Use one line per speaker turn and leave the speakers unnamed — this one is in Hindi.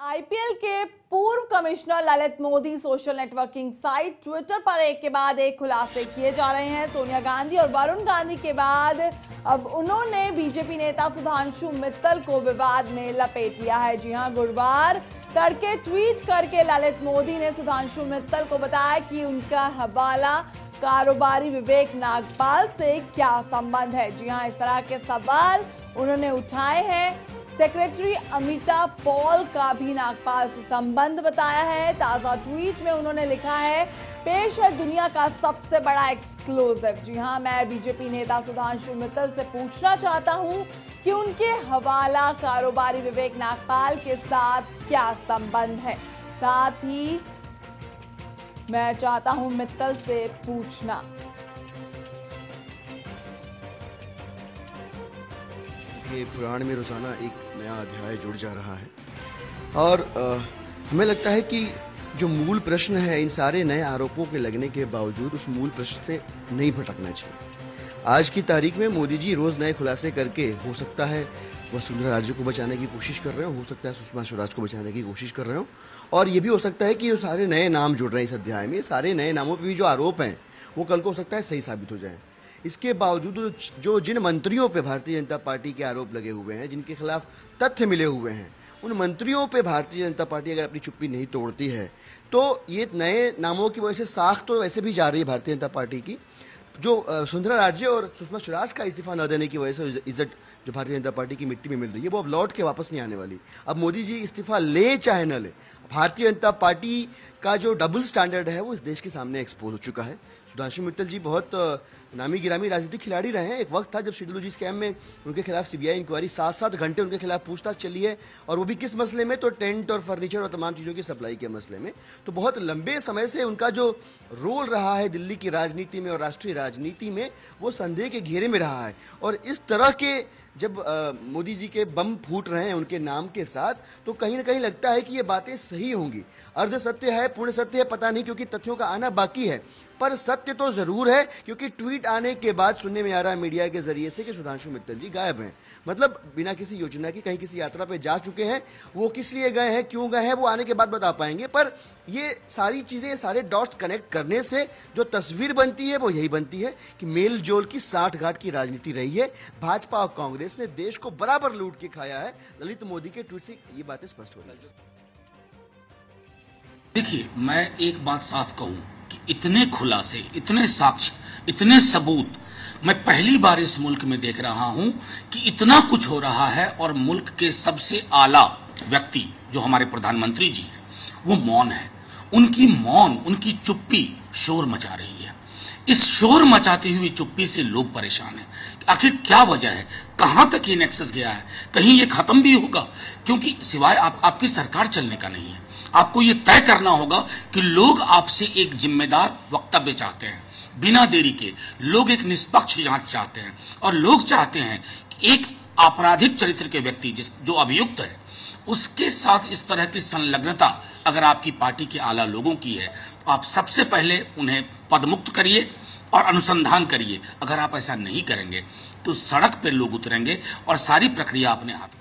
आईपीएल के पूर्व commissioner Lalit Modi social networking site Twitter पर एक के बाद एक खुलासे किए जा रहे हैं। सोनिया गांधी और वरुण गांधी के बाद अब उन्होंने बीजेपी नेता सुधांशु मित्तल को विवाद में लपेट लिया है। जी हां, गुरुवार तड़के ट्वीट करके ललित मोदी ने सुधांशु मित्तल को बताया कि उनका हवाला कारोबारी विवेक नागपाल से क्या संबंध है। जी हां, इस तरह के सवाल उन्होंने उठाए हैं। सेक्रेटरी अमिता पॉल का भी नागपाल से संबंध बताया है। ताजा ट्वीट में उन्होंने लिखा है, पेश है दुनिया का सबसे बड़ा एक्सक्लूसिव। जी हां, मैं बीजेपी नेता सुधांशु मित्तल से पूछना चाहता हूं कि उनके हवाला कारोबारी विवेक नागपाल के साथ क्या संबंध है। साथ ही मैं चाहता हूं मित्तल से पूछना।
ये पुराण में रोजाना एक नया अध्याय जुड़ जा रहा है और हमें लगता है कि जो मूल प्रश्न है, इन सारे नए आरोपों के लगने के बावजूद उस मूल प्रश्न से नहीं भटकना चाहिए। आज की तारीख में मोदी जी रोज नए खुलासे करके, हो सकता है वसुंधरा राजे को बचाने की कोशिश कर रहे हो सकता है सुषमा स्वराज को बचाने की कोशिश कर रहे हो, और ये भी हो सकता है कि ये सारे नए नाम जुड़ रहे हैं इस अध्याय में। सारे नए नामों पर भी जो आरोप हैं वो कल को हो सकता है सही साबित हो जाए। इसके बावजूद जिन मंत्रियों पे भारतीय जनता पार्टी के आरोप लगे हुए हैं, जिनके खिलाफ तथ्य मिले हुए हैं, उन मंत्रियों पे भारतीय जनता पार्टी अगर अपनी चुप्पी नहीं तोड़ती है तो ये नए नामों की वजह से साख तो वैसे भी जा रही है भारतीय जनता पार्टी की। जो सुंदरा राज्य और सुषमा स्वराज का इस्तीफा न देने की वजह से इज्जत जो भारतीय जनता पार्टी की मिट्टी में मिल रही है वो अब लौट के वापस नहीं आने वाली। अब मोदी जी इस्तीफा ले चाहे न ले, भारतीय जनता पार्टी का जो डबल स्टैंडर्ड है वो इस देश के सामने एक्सपोज हो चुका है। सुधांशु मित्तल जी बहुत नामी गिरामी राजनीतिक खिलाड़ी रहे हैं। एक वक्त था जब शेड्यूल स्कैम में उनके खिलाफ सीबीआई इंक्वायरी 7-7 घंटे उनके खिलाफ पूछताछ चली है, और वो भी किस मसले में, तो टेंट और फर्नीचर और तमाम चीज़ों की सप्लाई के मसले में। तो बहुत लंबे समय से उनका जो रोल रहा है दिल्ली की राजनीति में और राष्ट्रीय राजनीति में, वो संदेह के घेरे में रहा है। और इस तरह के जब मोदी जी के बम फूट रहे हैं उनके नाम के साथ, तो कहीं ना कहीं लगता है कि ये बातें सही होंगी। अर्ध सत्य है, पूर्ण सत्य है, पता नहीं, क्योंकि तथ्यों का आना बाकी है, पर सत्य तो जरूर है। क्योंकि ट्वीट आने के बाद सुनने में आ रहा है मीडिया के जरिए से कि सुधांशु मित्तल जी गायब हैं, मतलब बिना किसी योजना की कहीं किसी यात्रा पे जा चुके हैं। वो किस लिए गए हैं, क्यों गए हैं, वो आने के बाद बता पाएंगे। पर ये सारी चीजें, सारे डॉट्स कनेक्ट करने से जो तस्वीर बनती है वो यही बनती है कि मेल जोल की साठगांठ की राजनीति रही है। भाजपा और कांग्रेस ने देश को बराबर लूट के खाया है। ललित मोदी के ट्वीट से ये बातें स्पष्ट हो रही है।
देखिए, मैं एक बात साफ कहूं कि इतने खुलासे, इतने साक्ष्य, इतने सबूत मैं पहली बार इस मुल्क में देख रहा हूं कि इतना कुछ हो रहा है और मुल्क के सबसे आला व्यक्ति जो हमारे प्रधानमंत्री जी हैं वो मौन है। उनकी मौन, उनकी चुप्पी शोर मचा रही है। इस शोर मचाती हुई चुप्पी से लोग परेशान हैं। आखिर क्या वजह है, कहां तक ये नेक्सस गया है, कहीं ये खत्म भी होगा? क्योंकि सिवाय आपकी सरकार चलने का नहीं है। आपको ये तय करना होगा कि लोग आपसे एक जिम्मेदार वक्तव्य चाहते हैं। बिना देरी के लोग एक निष्पक्ष जांच चाहते हैं, और लोग चाहते हैं कि एक आपराधिक चरित्र के व्यक्ति जो अभियुक्त है उसके साथ इस तरह की संलग्नता अगर आपकी पार्टी के आला लोगों की है तो आप सबसे पहले उन्हें पदमुक्त करिए और अनुसंधान करिए। अगर आप ऐसा नहीं करेंगे तो सड़क पर लोग उतरेंगे और सारी प्रक्रिया अपने हाथ में